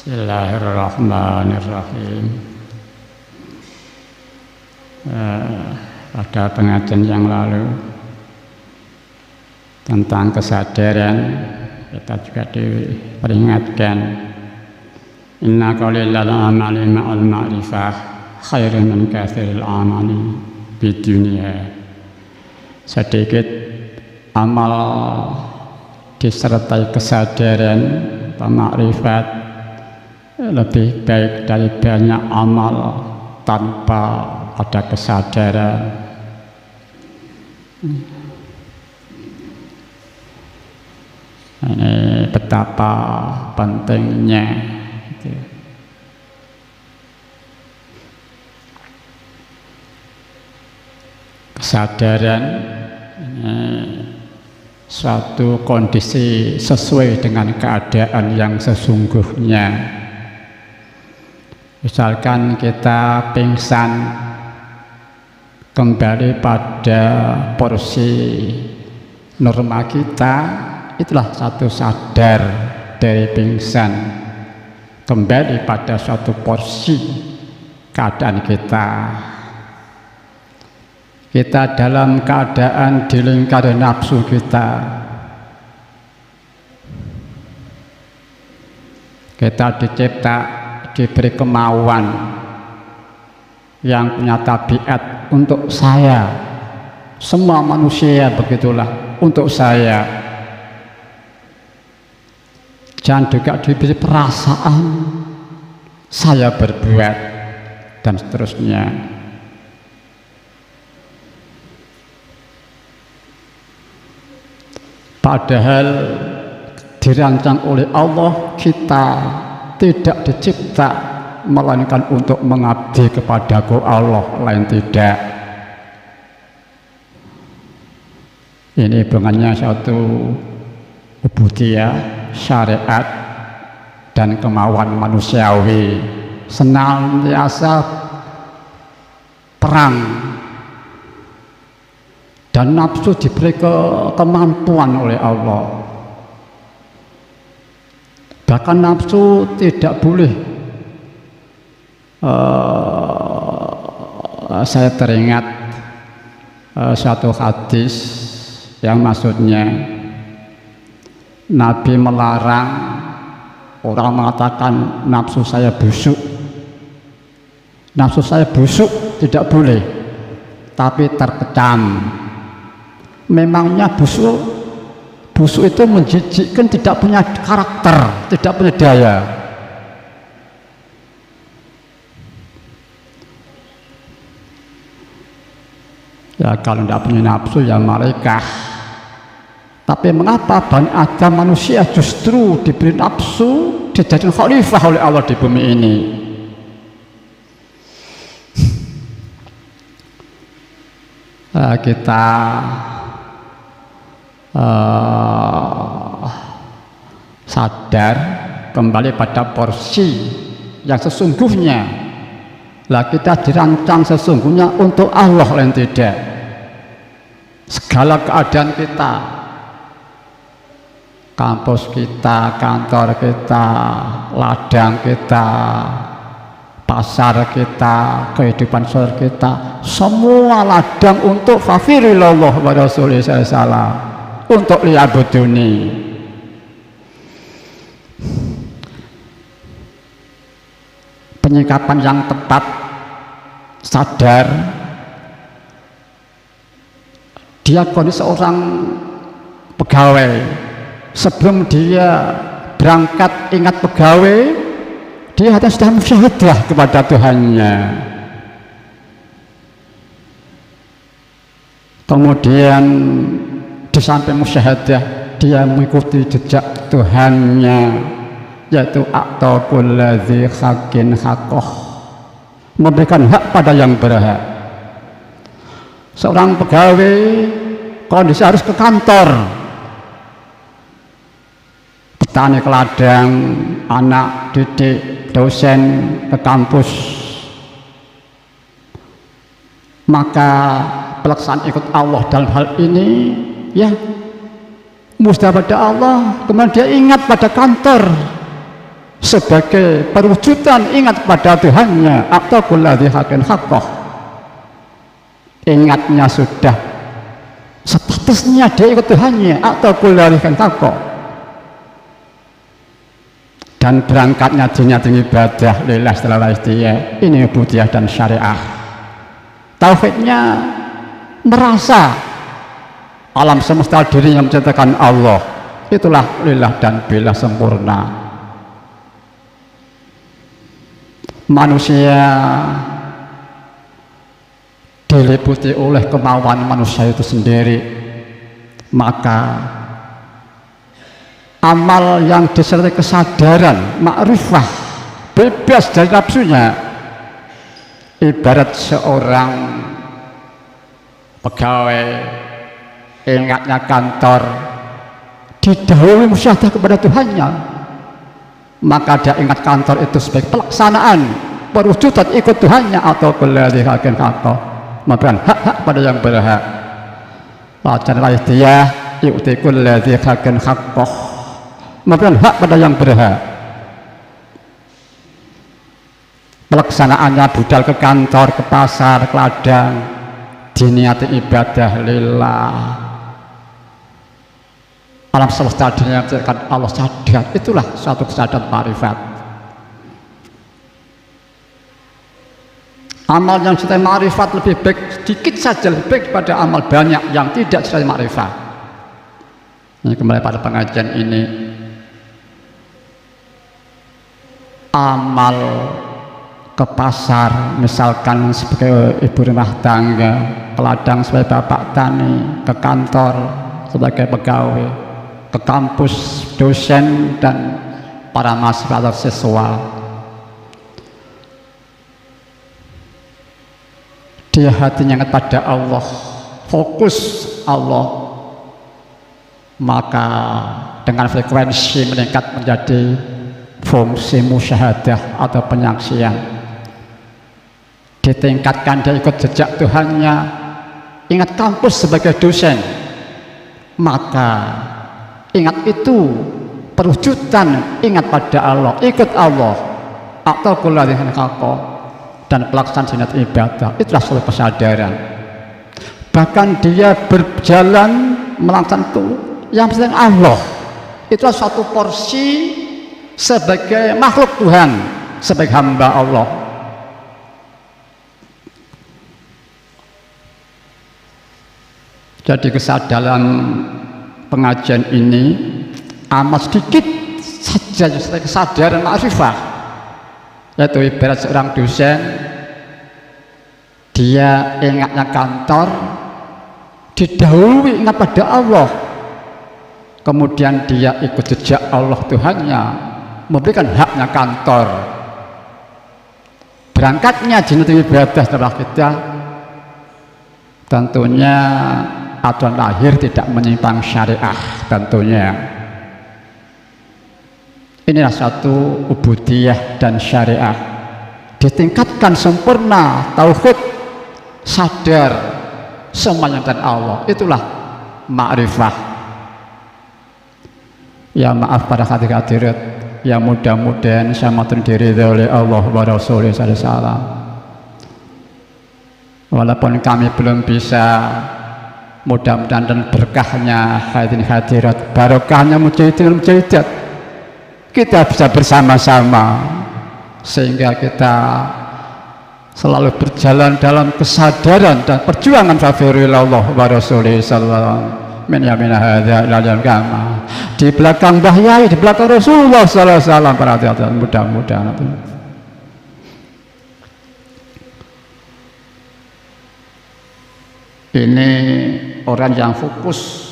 Bismillahirrahmanirrahim. Pada pengajian yang lalu tentang kesadaran, kita juga diperingatkan inna qalilal amali ma'al ma'rifah khairun min katsiril amali bidunya. Sedikit amal disertai kesadaran atau makrifat lebih baik dari banyak amal tanpa ada kesadaran. Ini betapa pentingnya kesadaran. Ini suatu kondisi sesuai dengan keadaan yang sesungguhnya. Misalkan kita pingsan, kembali pada porsi norma kita, itulah satu sadar dari pingsan, kembali pada suatu porsi keadaan kita. Kita dalam keadaan dilingkari nafsu kita. Kita dicipta, diberi kemauan yang punya tabiat untuk saya. Semua manusia begitulah, untuk saya. Dan juga diberi perasaan saya berbuat dan seterusnya. Padahal dirancang oleh Allah, kita tidak dicipta melainkan untuk mengabdi kepada Allah, lain tidak. Ini bukannya suatu ubudiyah, syariat dan kemauan manusiawi, senantiasa perang. Dan nafsu diberi kemampuan oleh Allah. Bahkan nafsu tidak boleh. Saya teringat suatu hadis yang maksudnya Nabi melarang orang mengatakan nafsu saya busuk. Nafsu saya busuk tidak boleh, tapi terkecam. Memangnya busuk itu menjijikkan, tidak punya karakter, tidak punya daya. Ya kalau tidak punya nafsu ya malaikah. Tapi mengapa Bani Adam manusia justru diberi nafsu, dijadikan khalifah oleh Allah di bumi ini? Kita sadar kembali pada porsi yang sesungguhnya. Lah kita dirancang sesungguhnya untuk Allah, lain tidak. Segala keadaan kita, kampus kita, kantor kita, ladang kita, pasar kita, kehidupan sosial kita, semua ladang untuk fafirillallah wa rasulih sallallahu, untuk liya'buduni. Penyikapan yang tepat, sadar, dia kondisi seorang pegawai. Sebelum dia berangkat ingat pegawai, dia harus sudah musyahadah kepada Tuhannya. Kemudian di samping musyahadah, dia mengikuti jejak Tuhannya, yaitu a'taqul ladzi haqqin haqqah, memberikan hak pada yang berhak. Seorang pegawai kondisi harus ke kantor, petani ke ladang, anak didik, dosen ke kampus. Maka pelaksanaan ikut Allah dalam hal ini ya mustajab pada Allah. Kemudian dia ingat pada kantor, sebagai perwujudan ingat pada Tuhannya atau kulladzi haqqin haqqah. Ingatnya sudah statusnya dia ikut Tuhannya atau kulladzi haqqin haqqah, dan berangkatnya dinyatin ibadah lillah setelah dia. Ini ubudiyah dan syariah. Tauhidnya merasa alam semesta dirinya menciptakan Allah, itulah lillah dan billah sempurna. Manusia diliputi oleh kemauan manusia itu sendiri, maka amal yang disertai kesadaran, makrifah, bebas dari nafsunya, ibarat seorang pegawai ingatnya kantor didahului musyahadah kepada Tuhannya, maka dia ingat kantor itu sebagai pelaksanaan perwujudan ikut Tuhannya atau kulladzi haqqin haqqah, memberikan hak-hak pada yang berhak. Lacan dia yu'ti kulladzi haqqin haqqah, memberikan hak pada yang berhak. Pelaksanaannya budal ke kantor, ke pasar, ke ladang, diniati ibadah lillah. Alam semesta dunia yang Allah sadar, itulah suatu kesadaran ma'rifat. Amal yang serta ma'rifat lebih baik sedikit saja, lebih baik daripada amal banyak yang tidak serta ma'rifat. Ini kembali pada pengajian ini, amal ke pasar misalkan sebagai ibu rumah tangga, ke ladang sebagai bapak tani, ke kantor sebagai pegawai, ke kampus dosen dan para mahasiswa atau siswa, dia hatinya ingat pada Allah, fokus Allah, maka dengan frekuensi meningkat menjadi fungsi musyahadah atau penyaksian, ditingkatkan, dia ikut jejak Tuhannya, ingat kampus sebagai dosen, maka ingat itu perwujudan ingat pada Allah, ikut Allah atau kulladzi haqqin haqqah, dan pelaksanaan sunat ibadah. Itulah suatu kesadaran. Bahkan dia berjalan melaksanakan itu yang penting Allah, itulah suatu porsi sebagai makhluk Tuhan, sebagai hamba Allah. Jadi kesadaran pengajian ini amat sedikit saja kesadaran ma'rifah, yaitu ibarat seorang dosen, dia ingatnya kantor, didahului ingat pada Allah, kemudian dia ikut jejak Allah Tuhannya, memberikan haknya kantor, berangkatnya jinut ibadah setelah kita, tentunya aturan lahir tidak menyimpang syariah. Tentunya inilah satu ubudiyah dan syariah, ditingkatkan sempurna, tauhid, sadar semuanya dan Allah, itulah ma'rifah. Ya maaf para hadirat, ya mudah-mudahan saya matur diri oleh Allah wa Rasulullah sallallahu alaihi wasallam. Walaupun kami belum bisa, mudah-mudahan dan berkahnya hadirin hadirat, barokahnya mujahidin mujahidat, kita bisa bersama-sama sehingga kita selalu berjalan dalam kesadaran dan perjuangan Allah wa Rasulullah sallallahu alaihi wasallam, di belakang Mbah Yai, di belakang Rasulullah sallallahu alaihi wasallam. Para hadirat, mudah-mudahan ini orang yang fokus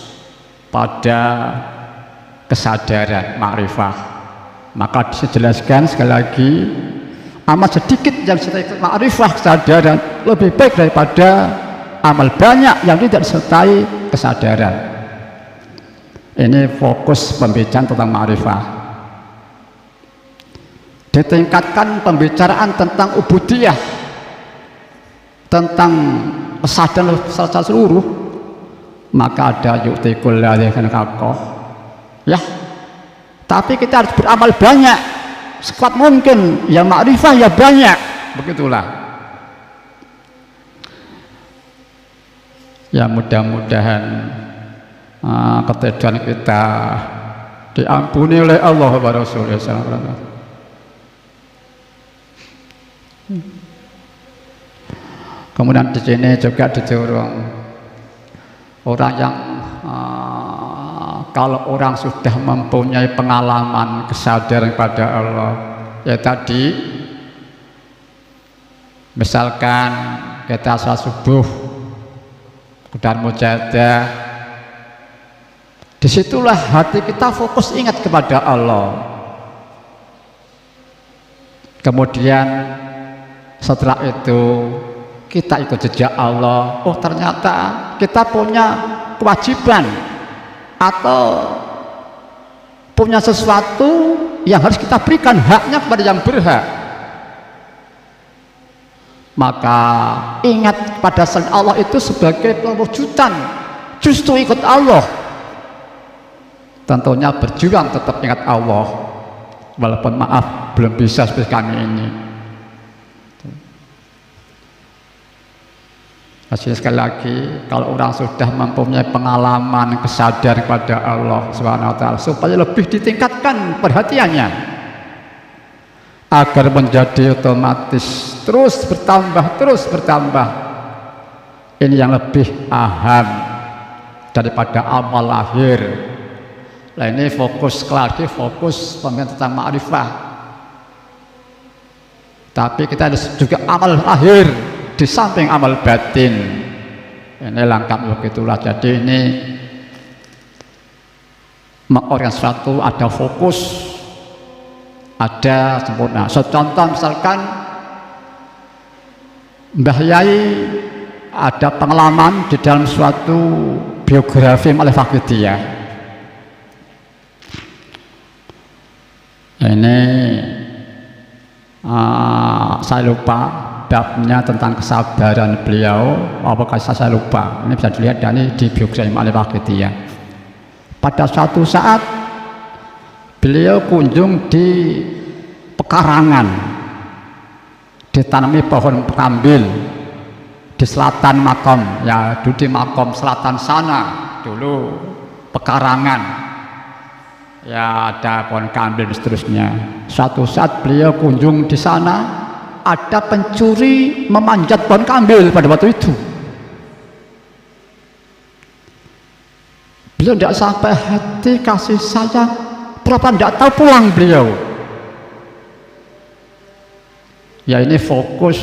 pada kesadaran ma'rifah. Maka dijelaskan sekali lagi, amat sedikit yang disertai ma'rifah, kesadaran, lebih baik daripada amal banyak yang tidak disertai kesadaran. Ini fokus pembicaraan tentang ma'rifah. Ditingkatkan pembicaraan tentang ubudiyah, tentang kesadaran secara seluruh, maka ada yu'ti kulladzi haqqin haqqah. Ya, tapi kita harus beramal banyak sekuat mungkin, ya makrifah ya banyak, begitulah. Ya mudah-mudahan ketidakadilan kita diampuni oleh Allah wa Rasulullah SAW. Kemudian di sini juga didorong orang yang kalau orang sudah mempunyai pengalaman kesadaran pada Allah, ya tadi misalkan kita salat subuh dan mujahadah, disitulah hati kita fokus ingat kepada Allah. Kemudian setelah itu kita ikut jejak Allah. Oh ternyata kita punya kewajiban atau punya sesuatu yang harus kita berikan haknya kepada yang berhak. Maka ingat pada selain Allah itu sebagai perwujudan justru ikut Allah. Tentunya berjuang tetap ingat Allah, walaupun maaf belum bisa seperti kami ini. Masih sekali lagi, kalau orang sudah mempunyai pengalaman kesadaran kepada Allah Subhanahu wa Ta'ala, supaya lebih ditingkatkan perhatiannya agar menjadi otomatis terus bertambah. Ini yang lebih aham daripada amal lahir. Nah ini fokus pembimbingan tentang ma'rifah. Tapi kita ada juga amal lahir di samping amal batin. Ini lengkap begitulah. Jadi ini mengorganisasi sesuatu ada fokus, ada sempurna. Contoh misalkan Mbah Yai ada pengalaman di dalam suatu biografi Al-Faqidiyah. Ini saya lupa babnya tentang kesabaran beliau, apakah saya lupa. Ini bisa dilihat dari di biografi Al-Faqidiyah. Pada suatu saat beliau kunjung di pekarangan, ditanami pohon kambil di selatan makom, ya dulu di makom selatan sana dulu pekarangan, ya ada pohon kambil dan seterusnya. Suatu saat beliau kunjung di sana, ada pencuri memanjat pohon kambil pada waktu itu. Beliau tidak sampai hati kasih sayang, berapa tidak tahu pulang beliau. Ya ini fokus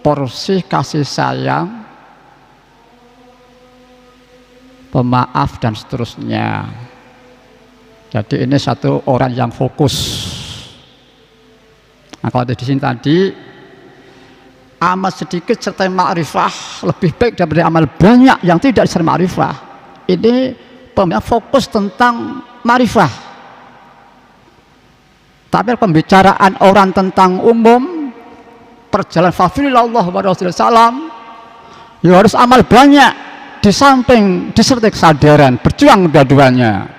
porsi kasih sayang, pemaaf dan seterusnya. Jadi ini satu orang yang fokus. Nah kalau di sini tadi amal sedikit serta ma'rifah lebih baik daripada amal banyak yang tidak serta ma'rifah. Ini pembicaraan fokus tentang ma'rifah. Tapi pembicaraan orang tentang umum, perjalanan fafilillah wa Rasulullah SAW, ya harus amal banyak di samping disertai kesadaran, berjuang dua-duanya.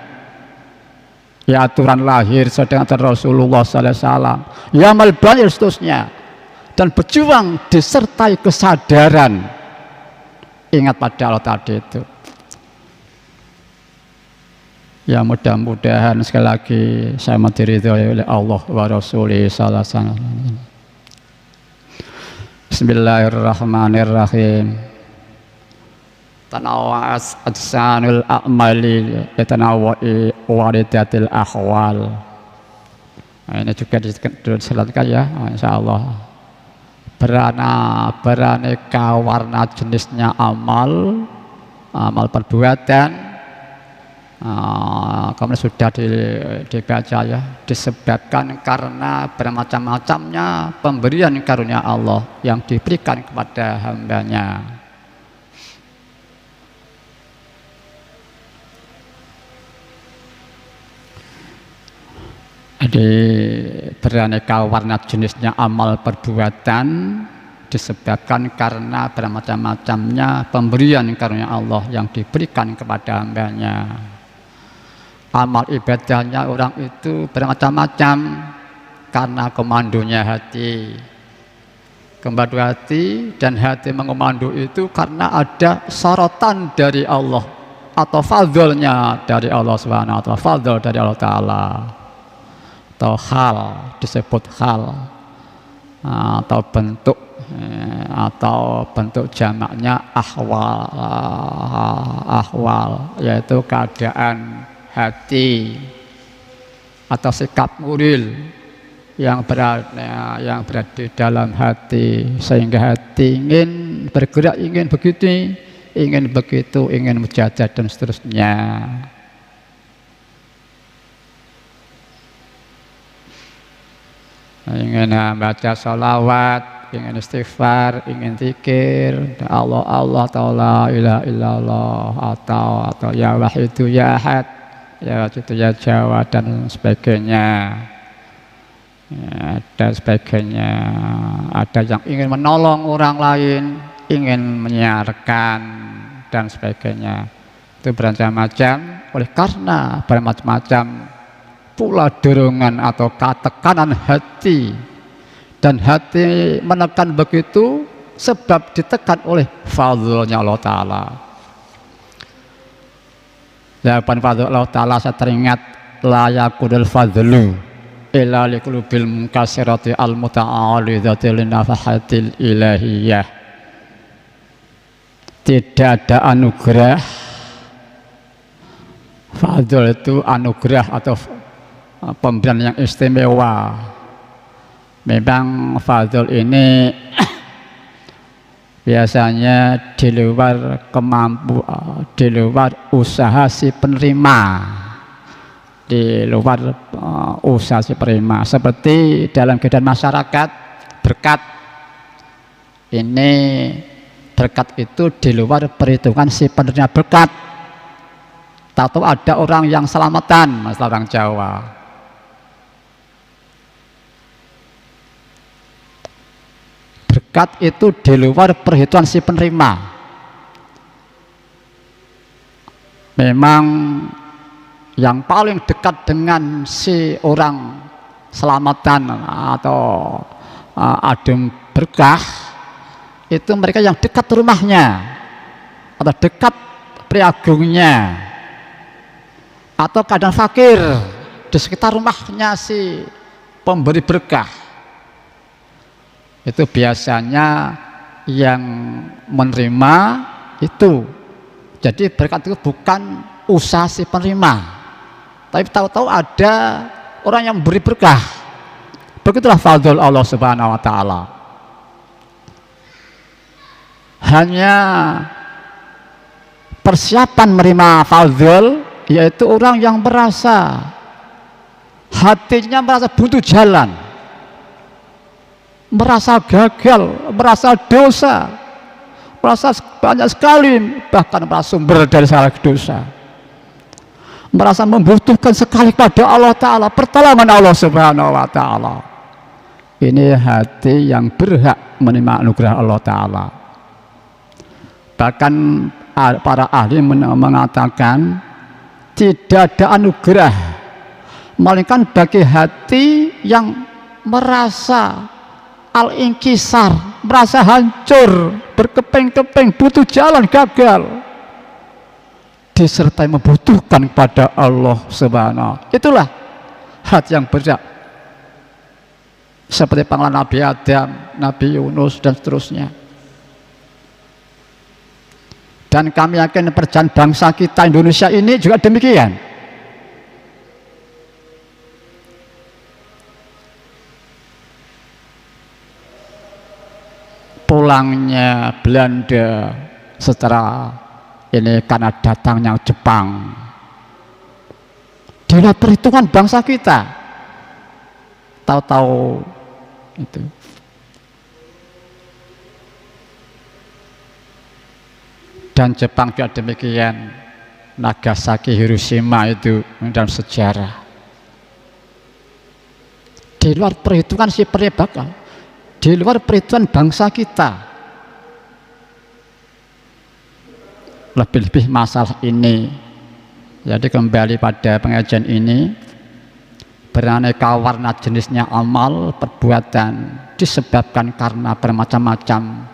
Ya aturan lahir sedang Rasulullah SAW, ya amal banyak seterusnya, dan berjuang disertai kesadaran ingat pada Allah tadi itu. Ya mudah-mudahan sekali lagi saya diridhoi oleh Allah wa Rasulullah SAW. Bismillahirrahmanirrahim. Tanawwas adsanul a'mali yatanawwa'i waridatil ahwal. Nah, ini juga diselatkan ya, insyaallah. Beraneka warna jenisnya amal perbuatan. Kemudian sudah dibaca ya, disebabkan karena bermacam-macamnya pemberian karunia Allah yang diberikan kepada hambanya. Jadi beraneka warna jenisnya amal perbuatan disebabkan karena bermacam-macamnya pemberian karunia Allah yang diberikan kepada hambanya. Amal ibadahnya orang itu bermacam-macam, karena komandonya hati. Komando hati, dan hati mengomando itu karena ada sorotan dari Allah atau fadlnya dari Allah Subhanahu wa taala, fadl dari Allah taala, atau hal, disebut hal, atau bentuk, atau bentuk jamaknya ahwal, yaitu keadaan hati atau sikap muril yang berada di dalam hati, sehingga hati ingin bergerak, ingin begitu, ingin menjajah dan seterusnya. Ingin baca sholawat, ingin istighfar, ingin zikir, Allah Allah, atau la ilaha illallah, atau ya wahidu ya ahad, ya wajidu ya jawa, dan sebagainya. Dan sebagainya. Ada yang ingin menolong orang lain, ingin menyiarkan, dan sebagainya. Itu bermacam-macam. Oleh karena bermacam-macam pula dorongan atau tekanan hati, dan hati menekan begitu sebab ditekan oleh fadlnya Allah Ta'ala. Jawaban fadl Allah Ta'ala saya teringat, la yakudul fadlu illa liqulubil munkasirati al-muta'alidhati linafahatil ilahiyah. Tidak ada anugerah. Fadl itu anugerah atau pemberian yang istimewa. Memang fadl ini biasanya di luar kemampuan, di luar usaha si penerima, di luar usaha si penerima. Seperti dalam kehidupan masyarakat, berkat ini, berkat itu di luar perhitungan si penerima berkat. Tahu ada orang yang selamatan, masalah orang Jawa. Berkat itu di luar perhitungan si penerima. Memang yang paling dekat dengan si orang selamatan atau adem berkah itu mereka yang dekat rumahnya atau dekat priagungnya, atau keadaan fakir di sekitar rumahnya si pemberi berkah. Itu biasanya yang menerima itu. Jadi berkat itu bukan usaha si penerima, tapi tahu-tahu ada orang yang memberi berkah. Begitulah fadl Allah Subhanahu wa taala. Hanya persiapan menerima fadl yaitu orang yang merasa hatinya merasa butuh jalan, merasa gagal, merasa dosa, merasa banyak sekali, bahkan merasa sumber dari segala dosa, merasa membutuhkan sekali pada Allah Ta'ala, pertolongan Allah Subhanahu wa Ta'ala. Ini hati yang berhak menerima anugerah Allah Ta'ala. Bahkan para ahli mengatakan tidak ada anugerah melainkan bagi hati yang merasa al-inkisar, merasa hancur, berkeping-keping, butuh jalan, gagal, disertai membutuhkan kepada Allah Subhanahu. Itulah hati yang berhak, seperti pengalaman Nabi Adam, Nabi Yunus, dan seterusnya. Dan kami yakin perjalanan bangsa kita Indonesia ini juga demikian. Pulangnya Belanda setelah ini karena datangnya Jepang, di luar perhitungan bangsa kita, tahu-tahu itu dan Jepang juga demikian. Nagasaki, Hiroshima itu dalam sejarah di luar perhitungan si perebakal, di luar perhitungan bangsa kita. Lebih-lebih masalah ini. Jadi kembali pada pengajian ini, beraneka warna jenisnya amal perbuatan disebabkan karena bermacam-macam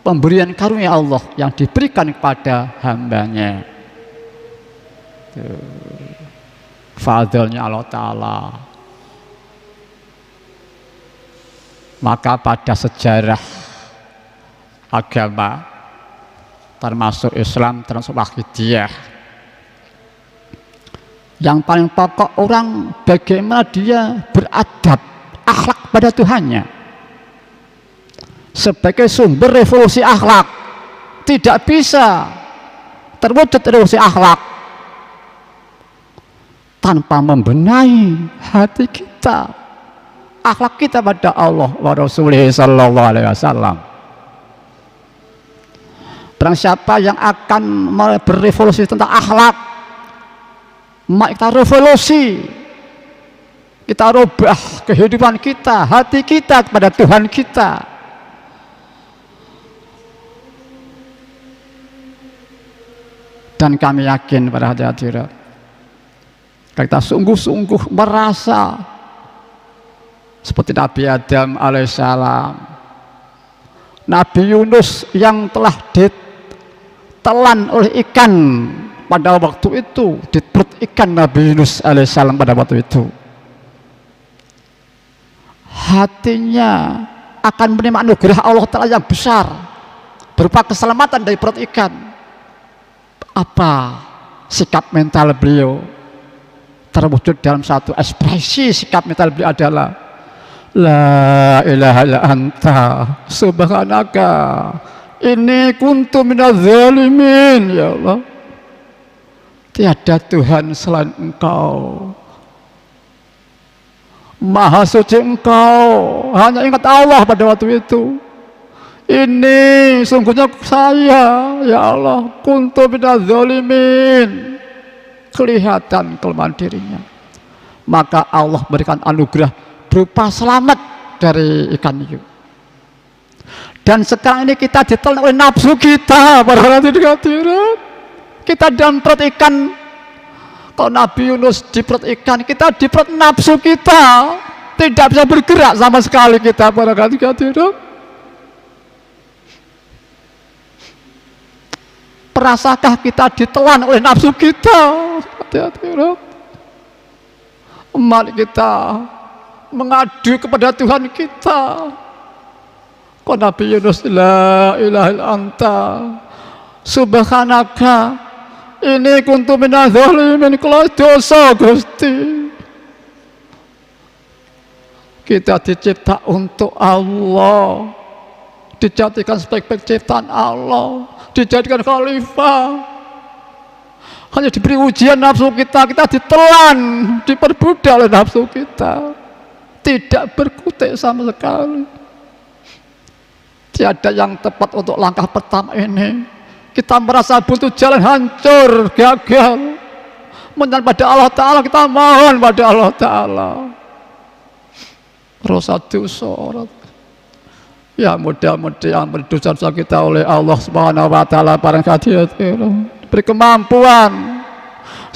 pemberian karunia Allah yang diberikan kepada hambanya. Fadlnya Allah Ta'ala. Maka pada sejarah agama termasuk Islam, termasuk Wahidiyah, yang paling pokok orang bagaimana dia beradab akhlak pada Tuhannya sebagai sumber revolusi akhlak. Tidak bisa terwujud revolusi akhlak tanpa membenahi hati kita, akhlak kita pada Allah wa Rasulih sallallahu alaihi wasallam. Barang siapa yang akan berevolusi tentang akhlak, maka kita revolusi, kita rubah kehidupan kita, hati kita kepada Tuhan kita. Dan kami yakin pada hadirat, kita sungguh-sungguh merasa seperti Nabi Adam alaihissalam, Nabi Yunus yang telah ditelan oleh ikan pada waktu itu, di perut ikan Nabi Yunus alaihissalam pada waktu itu, hatinya akan menerima anugerah Allah Ta'ala yang besar berupa keselamatan dari perut ikan. Apa sikap mental beliau? Terwujud dalam satu ekspresi sikap mental beliau adalah la ilaha illa anta subhanaka inni kuntu minadz zalimin. Ya Allah, tiada Tuhan selain Engkau, Maha suci Engkau, hanya ingat Allah pada waktu itu. Ini sungguhnya saya, ya Allah, kuntu minadz zalimin, kelihatan kelemahan dirinya. Maka Allah berikan anugerah berupa selamat dari ikan itu. Dan sekarang ini kita ditelan oleh nafsu kita, para hadirat. Kita dalam perut ikan. Kalau Nabi Yunus di perut ikan, kita di perut nafsu kita, tidak bisa bergerak sama sekali kita, para hadirat. Perasakah kita ditelan oleh nafsu kita? Hati-hati. Mari kita mengadu kepada Tuhan kita. Kau Nabi Yunus, la ilaha illa anta subhanaka ini kuntu minadz zalimin, kalau dosa Gusti. Kita dicipta untuk Allah, dijadikan sebagai penciptaan Allah, dijadikan khalifah. Hanya diberi ujian nafsu kita, kita ditelan, diperbudak oleh nafsu kita, tidak berkutik sama sekali. Tiada yang tepat untuk langkah pertama ini. Kita merasa butuh jalan hancur, gagal. Menyerah pada Allah Ta'ala, kita mohon pada Allah Ta'ala. Rasa dosa. Ya mudah-mudahan berdosa-dosa kita oleh Allah Subhanahu wa Ta'ala barangkali beri kemampuan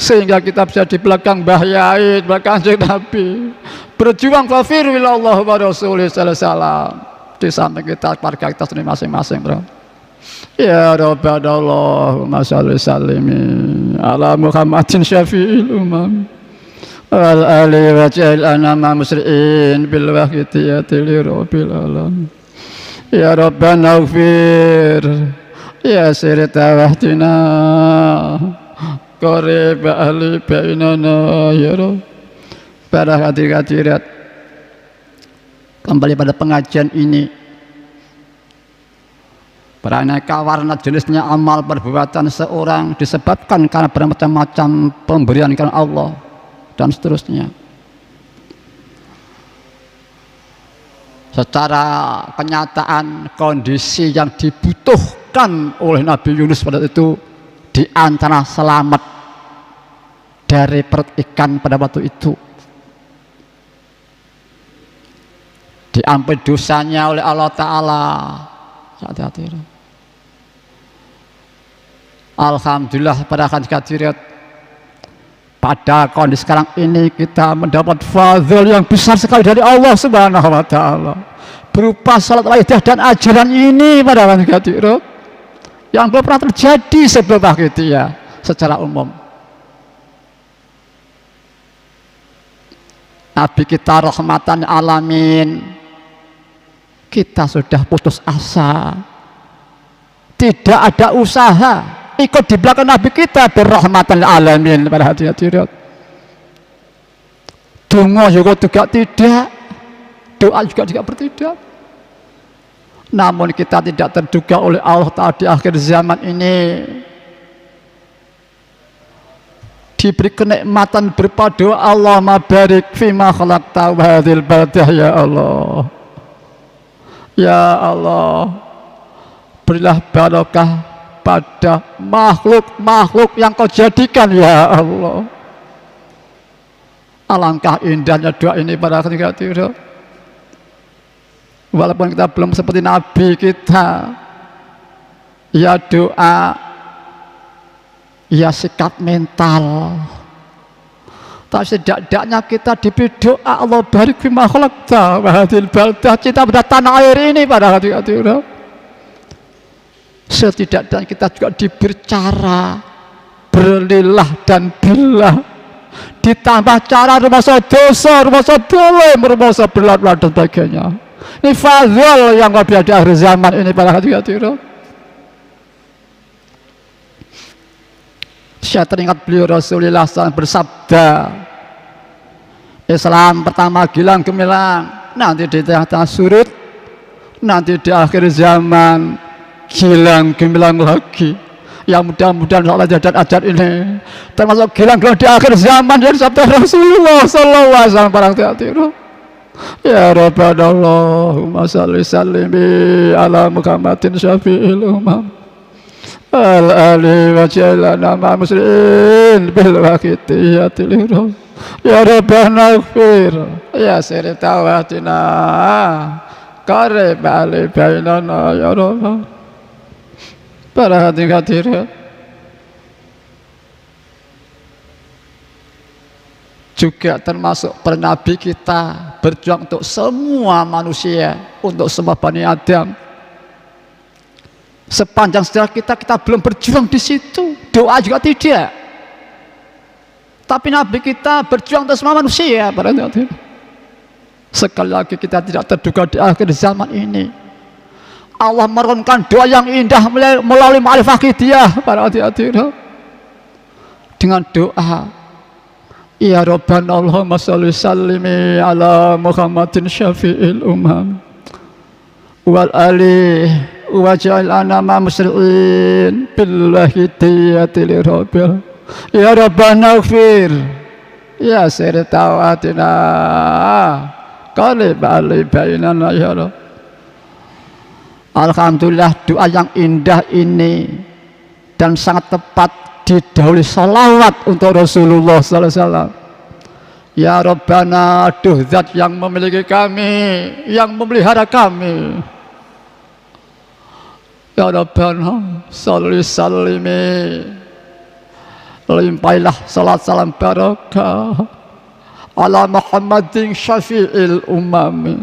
sehingga kita bisa di belakang Bahyai, di belakang Nabi, berjuang fafiru ilallah wa rasulih sallallahu alaihi wasallam, di samping kita keluarga kita sendiri masing-masing, bro. Ya Rabbana Allahumma shalli sallimi ala Muhammadin syafi'il umam wal ali wa ja'alna musri'in bil wahidiyati li rabbil alamin. Ya Rabbana ighfir ya sirta wahdina qarib ahli bainana ya Rabb. Para hadirat, kembali pada pengajian ini, beraneka warna jenisnya amal perbuatan seorang disebabkan karena bermacam-macam pemberian karena Allah dan seterusnya. Secara kenyataan kondisi yang dibutuhkan oleh Nabi Yunus pada itu di antara selamat dari perut ikan pada waktu itu, diampuni dosanya oleh Allah Ta'ala. Hati-hati. Alhamdulillah pada hadirat, pada kondisi sekarang ini kita mendapat fadhil yang besar sekali dari Allah Subhanahu wa taala berupa salat waidah dan ajaran ini pada hadirin yang belum pernah terjadi sebelum itu ya secara umum. Nabi kita rahmatan alamin, kita sudah putus asa, tidak ada usaha ikut di belakang Nabi kita berrahmatan alamin pada hadirin. Donga juga tidak, doa juga tidak bertidak. Namun kita tidak terduga oleh Allah Ta'ala di akhir zaman ini diberi kenikmatan berupa doa Allahumma barik fima khalaqta wa hadhil baldah ya Allah. Ya Allah, berilah barakah pada makhluk-makhluk yang kau jadikan ya Allah. Alangkah indahnya doa ini pada hadirin. Walaupun kita belum seperti Nabi kita, ya doa, ya sikap mental, tapi setidaknya kita diberi doa Allah barik fima khalaqta wa hadhil baldah, kita pada tanah air ini pada hadirin. Setidaknya kita juga diberi cara berlilah dan billah, ditambah cara rumasa dosa, rumasa dolim, rumasa berlalu dan sebagainya. Ini fadhil yang ada di akhir zaman ini para hadirin. Saya teringat beliau Rasulullah SAW bersabda, Islam pertama gilang gemilang, nanti di tengah-tengah surut, nanti di akhir zaman gilang gemilang lagi. Ya mudah-mudahan salat dan ajar ini termasuk gilang-gilang di akhir zaman yang sabda Rasulullah SAW para hadirin. Ya Rabbana Allahumma salli sallimi ala Muhammadin syafi'il umam al-ali wa jalana ma muslimin bil waqiti lirum. Ya Rabbana ighfir ya sirri tawatina qarib ali bainana ya Rabbana. Para hadirin juga termasuk para nabi kita berjuang untuk semua manusia, untuk semua Bani Adam. Sepanjang sejarah kita belum berjuang di situ, doa juga tidak. Tapi nabi kita berjuang untuk semua manusia. Sekali lagi kita tidak terduga di akhir zaman ini Allah menurunkan doa yang indah melalui ma'rifah hidayah para hadirin dengan doa Ya Rabbana Allahumma salli sallimi ala Muhammadin syafi'il umam wal ali wa ja'alana ma muslimin bil hidayati li rabbil. Ya Rabbana ighfir ya sirri tawatina qalib ali bainana ya Rabb. Alhamdulillah doa yang indah ini dan sangat tepat didahului salawat untuk Rasulullah sallallahu alaihi wasallam. Ya Rabbana, duh zat yang memiliki kami, yang memelihara kami. Ya Rabbana, salli sallimi, limpailah salat salam barakah ala Muhammadin syafi'il umami,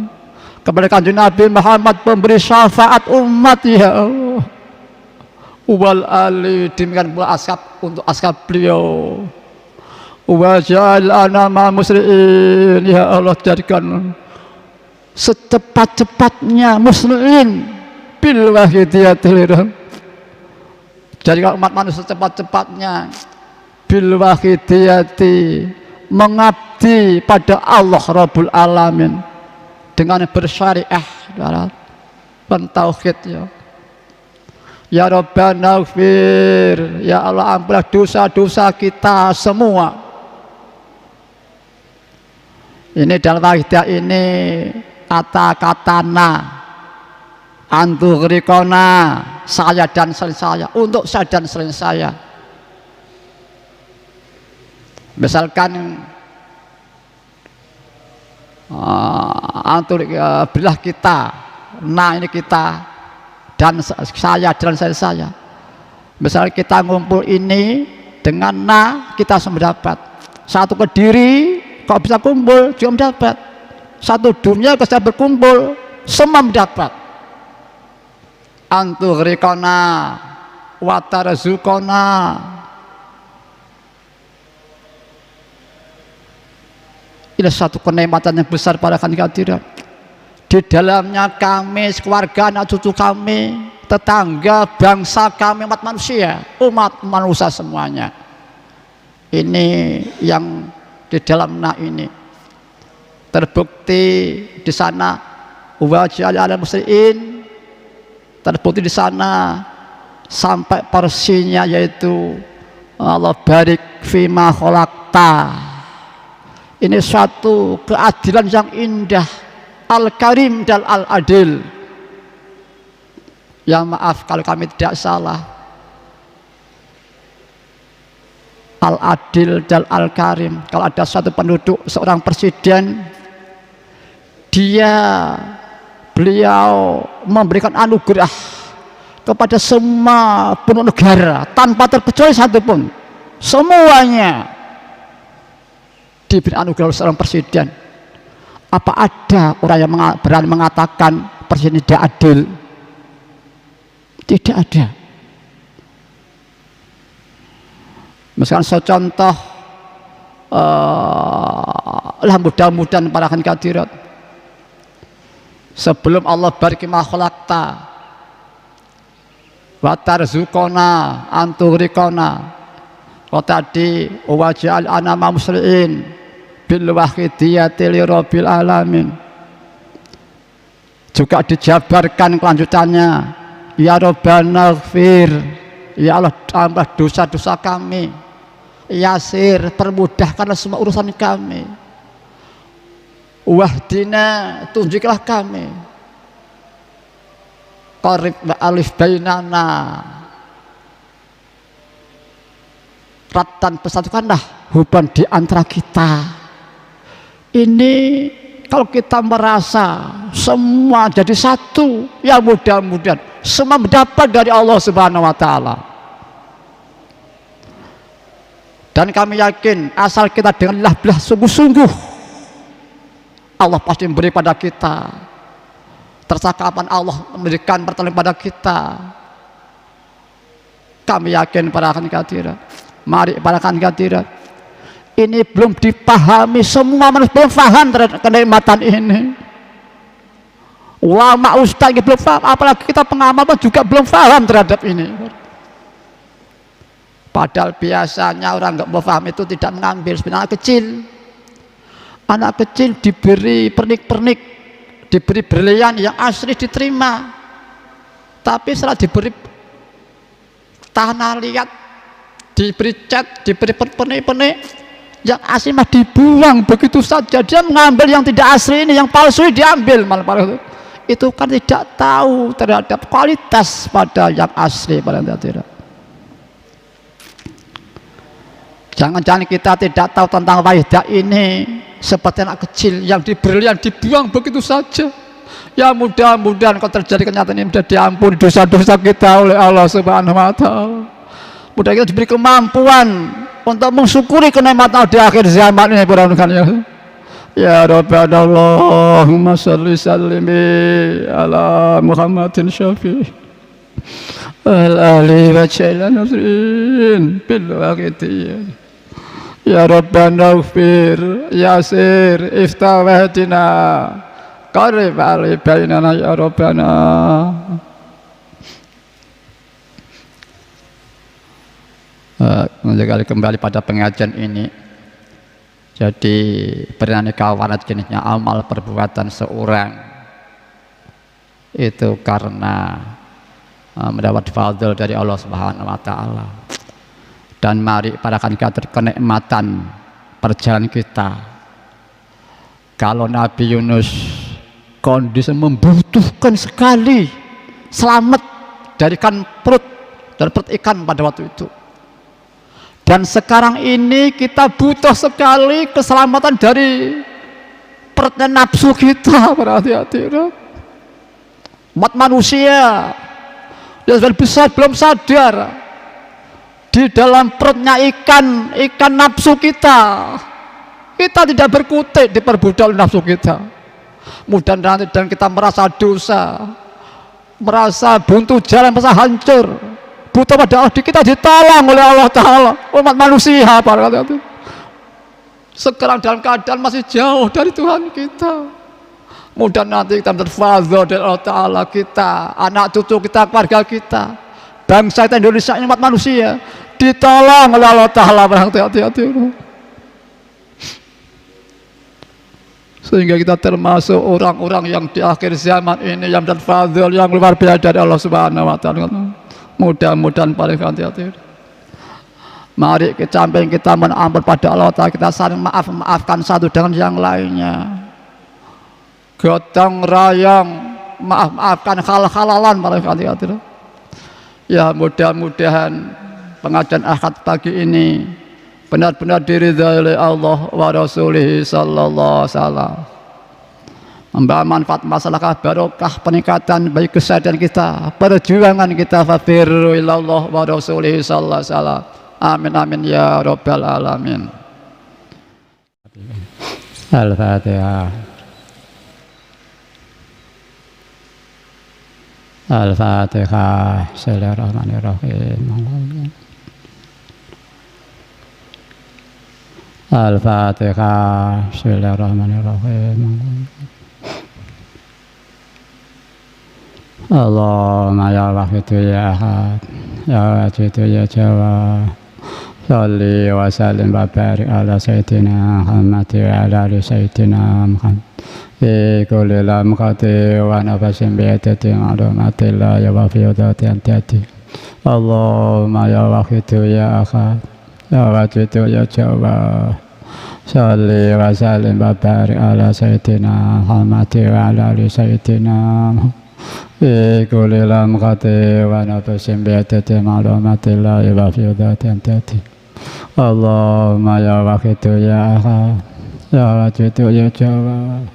kepada kanjeng Nabi Muhammad pemberi syafaat umat ya Allah. Wal ali, demikian pula ashab, untuk ashab beliau. Wa ja'alna ma muslimin, ya Allah jadikan secepat-cepatnya muslimin bil wahidiyatil ram, jadikan umat manusia secepat-cepatnya bil wahidiyati, mengabdi pada Allah Rabbul Alamin dengan bersyariah dan tauhid ya. Ya Rabbana ighfir, ya Allah ampunilah dosa-dosa kita semua. Ini dalam wahidah ini kata-katana antugrikona, saya dan selain saya, untuk saya dan selain saya. Misalkan berilah kita, nah ini kita dan saya dan saya. Misalnya kita ngumpul ini dengan nah kita semua dapat. Satu Kediri kok bisa kumpul juga mendapat, satu dunia bisa berkumpul semua mendapat. Antuhrikona watarzukona, ini satu kenikmatan yang besar para hadirin. Di dalamnya kami, keluarga, anak cucu kami, tetangga, bangsa kami, umat manusia semuanya. Ini yang di dalam ini terbukti di sana wajah ala muslimin, terbukti di sana sampai porsinya yaitu Allah barik fima khalaqta. Ini suatu keadilan yang indah, Al-Karim dan Al-Adil. Ya maaf kalau kami tidak salah, Al-Adil dan Al-Karim. Kalau ada suatu penduduk, seorang presiden, beliau memberikan anugerah kepada semua penduduk negara tanpa terkecuali satupun, semuanya diberi anugerah oleh seorang presiden. Apa ada orang yang berani mengatakan presiden tidak adil? Tidak ada. Misalkan contoh, mudah-mudahan para hadirat, sebelum Allah barik ma khalaqta wa tarzukona anturikona, kalau tadi waja'al anama muslimin bil wahidiyati li rabbil alamin, juga dijabarkan kelanjutannya, ya Rabbana ighfir, ya Allah tambah dosa-dosa kami, yasir permudahkanlah semua urusan kami, wahdina tunjuklah kami, qarib alif bainana, ratan persatukanlah hubungan di antara kita. Ini kalau kita merasa semua jadi satu, ya mudah-mudahan semua mendapat dari Allah Subhanahu wa Ta'ala. Dan kami yakin asal kita dengan belah sungguh-sungguh, Allah pasti memberi pada kita. Tercakapan Allah memberikan pertolongan pada kita. Kami yakin para hadirin, mari para hadirin, ini belum dipahami, semua manusia belum paham terhadap kenikmatan ini. Ulama ustaz belum paham, apalagi kita pengamal juga belum paham terhadap ini. Padahal biasanya orang nggak mau paham itu tidak mengambil. Sebenarnya anak kecil diberi pernik-pernik, diberi berlian yang asli diterima, tapi setelah diberi tanah liat, diberi cat, diberi pernik-pernik, yang asli mah dibuang begitu saja. Dia mengambil yang tidak asli ini, yang palsu diambil malah. Itu kan tidak tahu terhadap kualitas pada yang asli. Jangan-jangan kita tidak tahu tentang wahidah ini, seperti anak kecil yang diberi, yang dibuang begitu saja. Ya mudah-mudahan kalau terjadi kenyataan ini sudah diampuni dosa-dosa kita oleh Allah Subhanahu wa Ta'ala. Mudah kita diberi kemampuan untuk mensyukuri kenikmatan di akhir zaman ini. Ya Rabbana Allahumma sholli sallimi ala Muhammadin syafi al ali wa jailan nasrin bil waqtiyah. Ya Rabbana ighfir yasir iftawahdina qarib ali bainana ya Rabbana. Kembali pada pengajian ini, jadi beraneka warna jenisnya amal perbuatan seorang itu karena mendapat fadl dari Allah Subhanahu wa Ta'ala. Dan mari para hadirin, kenikmatan perjalanan kita. Kalau Nabi Yunus kondisi membutuhkan sekali selamat dari perut ikan pada waktu itu. Dan sekarang ini kita butuh sekali keselamatan dari perutnya nafsu kita. Berhati-hati, umat manusia yang besar belum sadar di dalam perutnya ikan nafsu kita. Kita tidak berkutik diperbudak oleh nafsu kita. Mudah nanti dan kita merasa dosa, merasa buntu jalan, merasa hancur, butuh pada Allah, kita ditolong oleh Allah Ta'ala, umat manusia itu. Sekarang dalam keadaan masih jauh dari Tuhan kita. Mudah nanti kita terfadhil dari Allah Ta'ala, kita, anak cucu kita, keluarga kita, bangsa kita Indonesia ini umat manusia ditolong oleh Allah Ta'ala. Hati-hati. Sehingga kita termasuk orang-orang yang di akhir zaman ini yang terfadhil, yang luar biasa dari Allah Subhanahu wa Ta'ala. Mudah-mudahan paling hati-hati. Mari kita samping kita menampun pada Allah Ta'ala, kita saling maafkan satu dengan yang lainnya. Gotong royong, maafkan hal-halalan paling hati-hati. Ya mudah-mudahan pengajian akad pagi ini benar-benar diridhai oleh Allah wa Rasulih sallallahu alaihi wasallam, membawa manfaat masyarakat, barokah, peningkatan bagi kesehatan kita, perjuangan kita, fafirru ilallah wa Rasulih sallallahu alaihi wasallam. Amin amin ya rabbal alamin. Al-Fatihah. Al-Fatihah. Bismillahirrahmanirrahim. Al-Fatihah. Bismillahirrahmanirrahim. Allahumma ya wahidu ya ahad, ya wajidu ya jawad, salli wa sallim wa barik ala sayyidina Muhammad wa ala ali sayyidina Muhammad fi kulli lamqati wa nafasin bi yadati ma'lumatillah ya wa fi yudati antati. Allahumma ya wahidu ya ahad, ya wajidu ya jawad, salli wa sallim wa barik ala sayyidina Muhammad wa ala ali sayyidina Muhammad fi kulli lamqati wa nafasin bi yadati ma'lumatillah wa fi yudati antati. Allahumma ya wahidu ya ahad, ya wajidu ya jawad,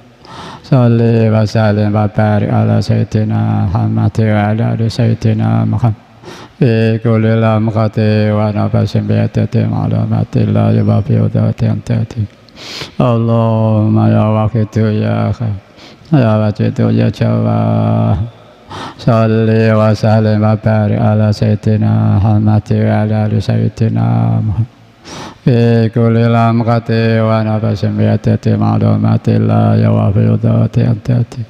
salli wa sallim wa barik ala sayyidina Muhammad wa ala ali sayyidina Muhammad fi kulli lamqati wa nafasin bi yadati ma'lumatillah wa fi yudati antati. Allahumma ya wahidu ya ahad, ya wajidu ya jawad, salli wa sallim wa barik ala sayyidina Muhammad wa ala ali sayyidina Muhammad fi kulli lamqati wa nafasin bi yadati ma'lumatillah wa fi yudati antati.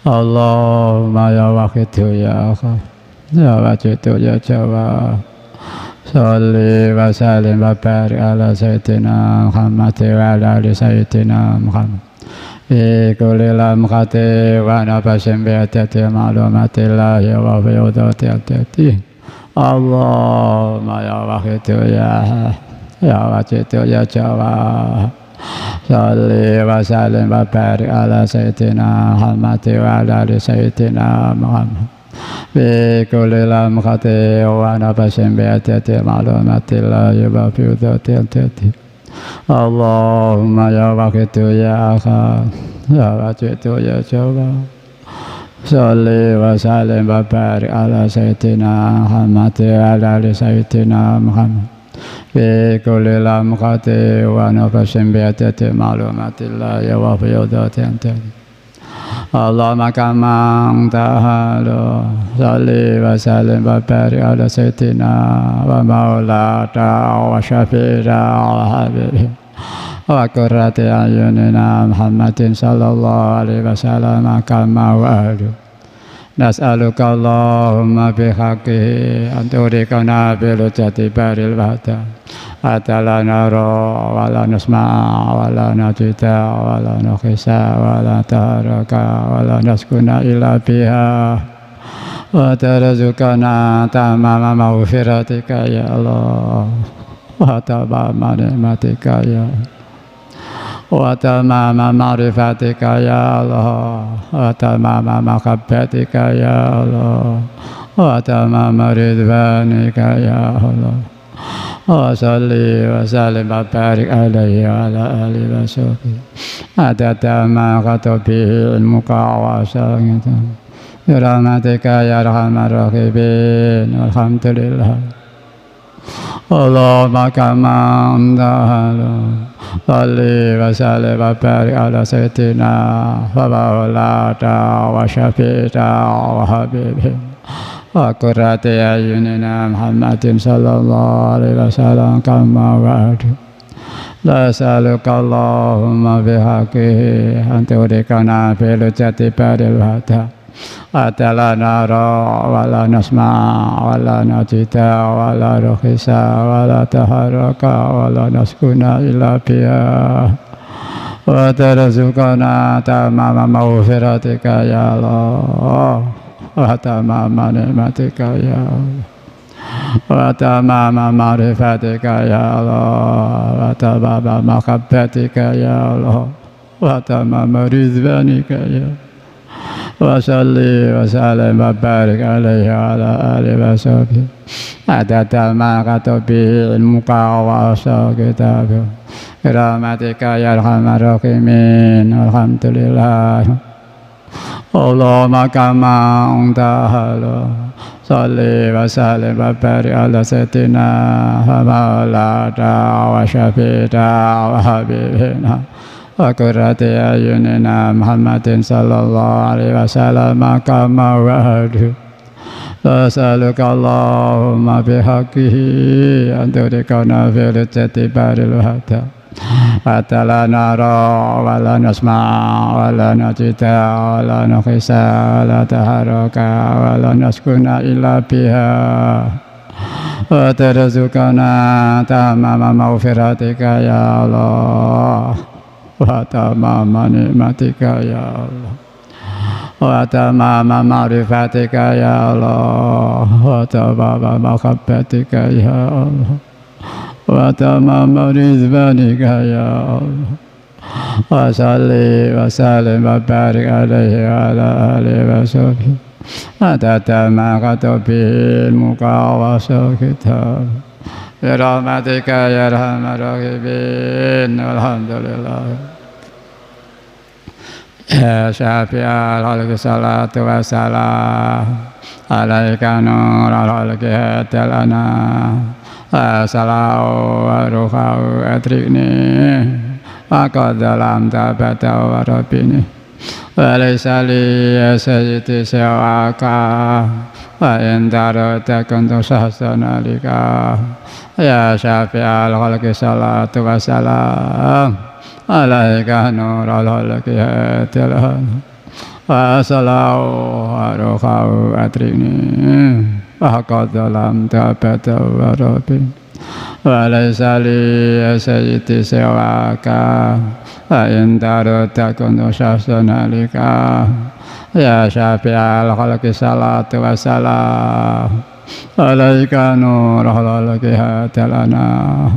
Allahumma ya wahidu ya ahad, ya wajidu ya jawad, salli wa sallim wa barik ala sayyidina Muhammad wa ala ali sayyidina Muhammad fi kulli lamqati wa nafasin bi yadati ma'lumatillah wa fi yudati antati. Allahumma ya wahidu ya ahad, ya wajidu ya jawad, salli wa sallim wa barik ala sayyidina Muhammad wa ala ali sayyidina Muhammad fi kulli lamqati wa nafasin bi yadati ma'lumatillah wa fi yudati antati. Allahumma ya wahidu ya ahad, ya wajidu ya jawad, salli wa sallim wa barik ala sayyidina Muhammad wa ala ali sayyidina Muhammad fi kulli lamqati wa nafasin bi yadati ma'lumatillah wa fi yudati antati. Allahumma kama ta'ala, salli wa sallim wa barik ala sayyidina wa maulana wa syafi'ina wa habibina wa qurrati a'yunina Muhammadin sallallahu alaihi wasallam kama wa ahlu. Nas'aluka Allahumma bihaqqihi an turikana bil jati baril wahda atala nara wa la nasma'a wa la najida wa la nukhisa wa la taraka wa la naskuna illa biha wa tarzukana tamama maghfiratika ya Allah wa tamama ni'matika ya wa tamama ma'rifatika ya Allah wa tamama mahabbatika ya Allah wa tamama ridwanika ya Allah wa salli wa sallim wa barik alaihi wa ala alihi wa sahbihi adada ma khatabihi ilmuka wa sa'ingita bi rahmatika ya arhamar rahimin. Alhamdulillah. Allahumma kama antahalu salli wa sallim wa barik ala sayyidina wa maulana wa syafi'ina wa habibina wa qurrati ayunina Muhammadin sallallahu alaihi wasallam kama wa'adu la saluka Allahumma bihaqihi anturikana bilujati baril wada Atala nara wala nasma wala najida wala rukhisa wala taharaka wala naskuna illa biha wa tarzukana tamama maghfiratika ya Allah wa tamama nikmatika ya Allah wa tamama ma'rifatika ya Allah wa tamama mahabbatika ya Allah wa tamama ridwanika ya Allah wa salli wa sallim wa barik alaihi wa ala alihi wa sahbihi adada ma katabi ilmuka wa asa kitabih rahmatika ya arhamar rahimin alhamdulillah Allahumma kama untahalu salli wa sallim wa barik ala sayyidina wa maulana wa syafi'ina wa habibina wa qurrati ayunina Muhammadin sallallahu alaihi wasallam kama wa'adu Saluka Allahumma bihaqqihi anturikana filujati baril wahda Atala nara wala nasma wala najida wala nukhisa wala taharaka wala naskuna illa biha wa tarzukana tamama maghfiratika ya Allah wa tamama nikmatika ya Allah wa tamama ma'rifatika ya Allah wa tamama mahabbatika ya Allah wa tamama ridwanika ya Allah wa salli wa sallim wa barik alaihi wa ala alihi wa sahbihi adada ma katabi ilmuka wa asa kitabih Birahmatika ya arhamar rahimin alhamdulillah ya syafi'al khalqi salatu wa salam alaika nurul khalqi hadalana assalamu wa ruhau adrikni wa qadalam tabata wa rabbini wa laisali ya sayyidi sewaka wa intaro takuntu sahsanalika ya syafi'al khalqi salatu wa salam alaika nurul khalqi hadalana wa assalamu wa ruhau adrikni wa qadalam tabata wa rabbini wa laisali ya sayyidi sewaka wa intaro takuntu sahsanalika ya syafi'al khalqi salatu wa salam alaika nurul khalqi hadalana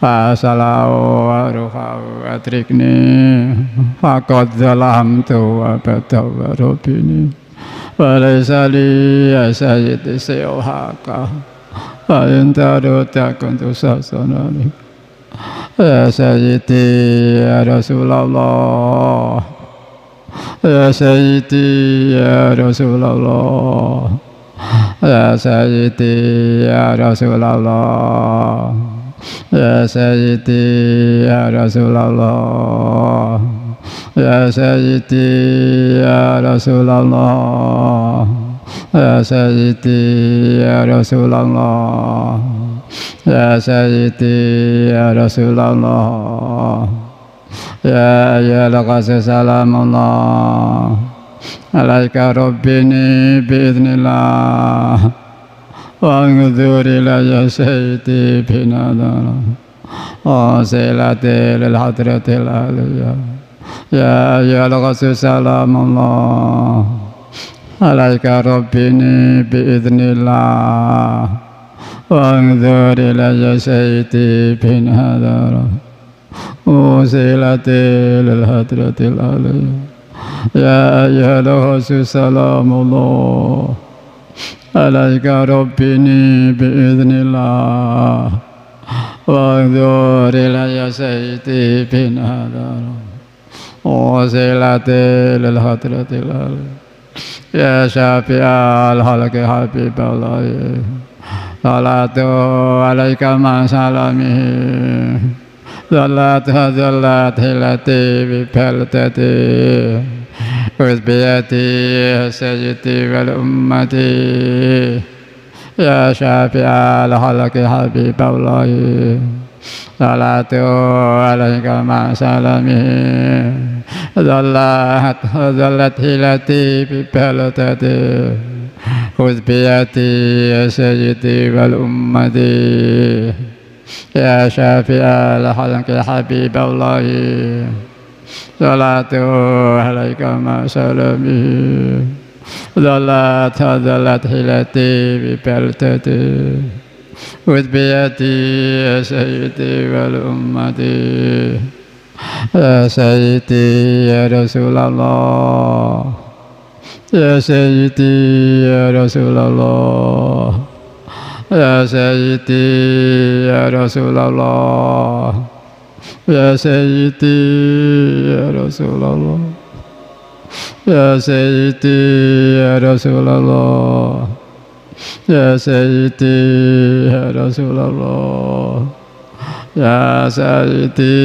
wa assalamu wa ruhau adrikni wa qadalamtu wa bata wa rabbini wa laisali ya sayyidi sewaka wa intaro takuntu sahsanalika ya sayyidi ya Rasulullah ya sayyidi ya Rasulullah ya sayyidi ya Rasulullah ya sayyidi ya Rasulullah ya sayyidi ya Rasulullah ya sayyidi ya Rasulullah ya sayyidi ya Rasulullah ya ayyuhal qasim salamullah alaika rabbini biiznillah wa anzur ila sayyidi binadara wa silati lil hadratil aliyah ya ayyuhal qasim salamullah alaika rabbini biiznillah wa anzur ila sayyidi binadara usilati lil hadratil aliyah ya ayyuhal salamullah alaika rabbini biiznillah wa anzur ila sayyidi binadara usilati lil hadratil aliyah ya syafi'al khalqi habiballah salatu alaika ma salamihi zallat hilati bi baltati uzbiyati sayyidi wal ummati ya syafi'al halaki habiballahi salatu alaika ma salamihi zallat hilati bi baltati khudh biyati ya sayyidi wal ummati ya syafi'al halqi habiballahi salatu alaika ma salamihi zallat hilati bi baltati khudh biyati ya sayyidi wal ummati ya sayyidi ya Rasulullah ya sayyidi ya Rasulullah ya sayyidi ya Rasulullah ya sayyidi ya Rasulullah ya sayyidi ya Rasulullah ya sayyidi ya Rasulullah ya sayyidi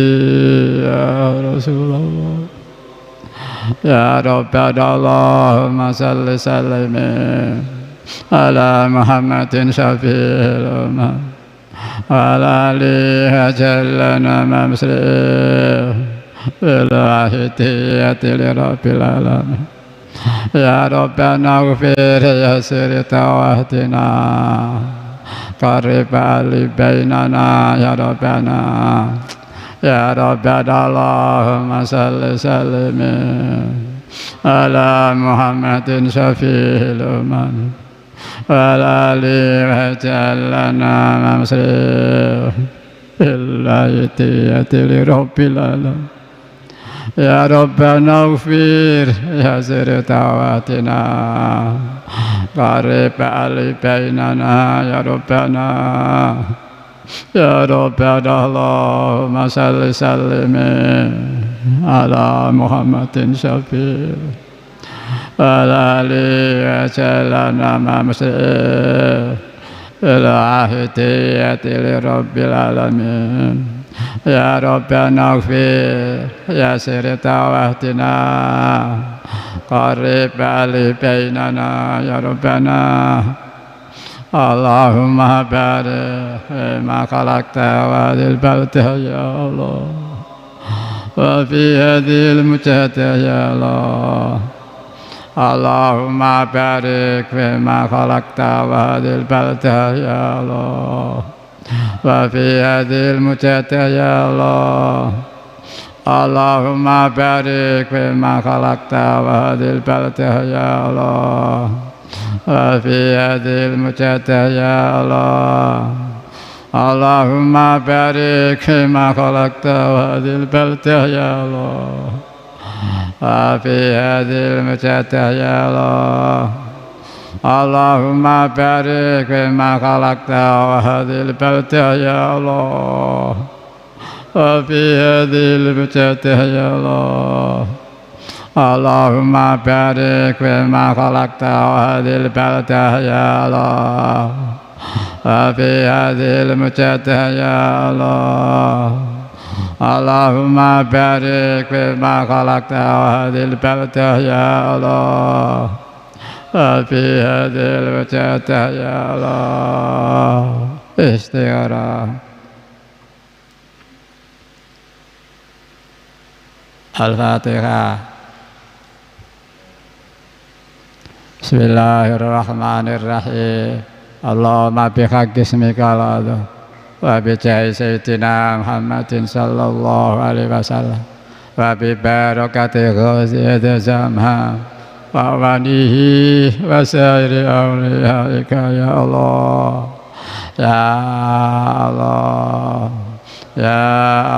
ya Rasulullah ya Rabbana Allahumma salli sallim ala Muhammadin syafi'il ummah wa ala alihi jallana mamsrih bil ahidiyati li rabbil alamin ya Rabbana ghfir ya sirita wahdina qarib ali bainana ya Rabbana ya Rabbana Allahumma salli sallim ala Muhammadin syafi'il ummah wa ala alihi jallana mamsrih bil ahidiyati li rabbil alamin ya Rabbana ghfir ya sirtawatina qarib ali bainana ya Rabbana ya Rabbana Allahumma salli sallim ala Muhammadin syafi'il wa ala alihi jallana mamsrih bil ahidiyati li rabbil alamin ya Rabbana ghfir ya sirta wahdina qarib ali bainana ya Rabbana Allahumma barik ma khalaqta wa dhil baltah ya Allah wa fi hadhil mujahdah ya Allah Allahumma barik ma khalaqta wa dhil baltah ya Allah wa fi hadhil mujahdah ya Allah Allahumma barik ma khalaqta wa dhil baltah ya Allah wa fi hadhil mujahdah ya Allah Allahumma barik ma khalaqta wa dhil baltah ya Allah wa fi hadhil mujahdah ya Allah Allahumma barik ma khalaqta wa hadhil baltah ya Allah wa fi hadhil mujahdah ya Allah Allahumma barik ma khalaqta wa hadhil baltah ya Allah wa fi hadhil mujahdah ya Allah Allahumma barik ma khalaqta wa hadhil baltah ya Allah wa fi hadhil mujahdah ya Allah istigharah Al-Fatihah. Bismillahirrahmanirrahim. Allahumma bihaqqi ismikal a'zam wa bi jahi sayyidina Muhammadin sallallahu alaihi wasallam wa bi barakati ghaziyati zamha wa walihi wa sairi awliyaika ya Allah ya Allah ya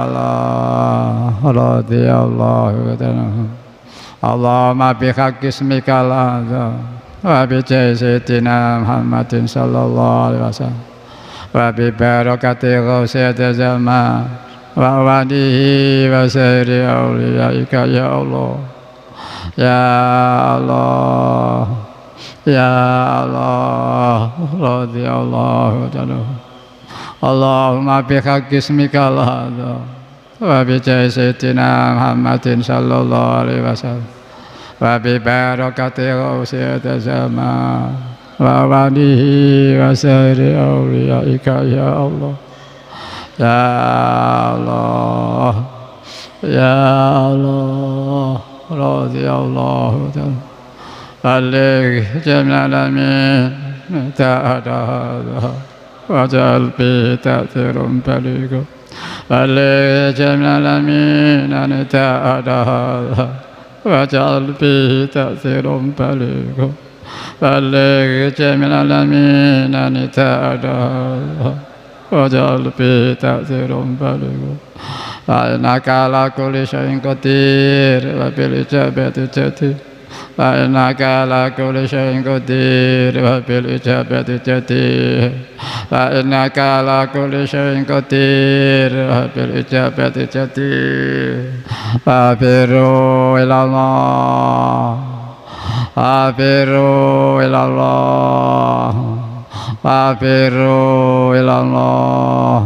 Allah radhiyallahu ta'ala. Allahumma bihaqqi ismikal a'zam wa bi jahi sayyidina Muhammadin sallallahu alaihi wasallam wa bi barakati ghawsiyati zaman wa walihi wa sairi awliyaika ya Allah ya Allah Ya Allah, radhiyallahu ta'ala. Allahumma bihaqqi ismika al-hadha wa bi jai sayyidina Muhammadin sallallahu alaihi wasallam wa bi barakati ghawsiyati zaman wa walihi wa sairi awliyaika ya Allah. Ya Allah, ya Allah, radhiyallahu ta'ala. Balik jami'al alamin ta'adha waj'al bi ta'thirun baligh. Balik jami'al alamin ta'adha waj'al bi ta'thirun baligh. Balik jami'al alamin ta'adha waj'al bi ta'thirun baligh. Innaka ala kulli syai'in qadir wa bil ijabati jadir. Innaka ala kulli syai'in qadir wa bil ijabati jadir. Innaka ala kulli syai'in qadir wa bil ijabati jadir. Fafiru ilallah, fafiru ilallah, fafiru ilallah,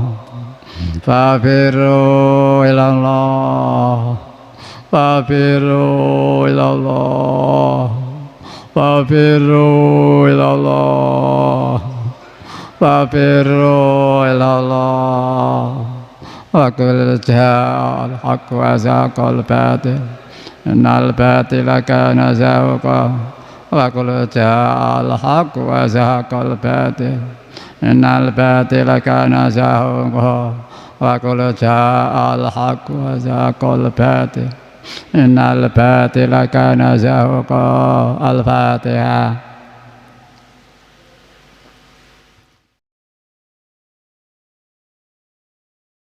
fafiru ilallah, fafiru ilallah, fafiru ilallah, fafiru ilallah. Wa qul ja'al haqq wa zaqal batil innal batila kana zahuqa. Wa qul ja'al haqq wa zaqal batil innal batila kana zahuqa. Wa qul ja'al haqq wa zaqal batil innal batila kana zahuqa. Al-Fatihah.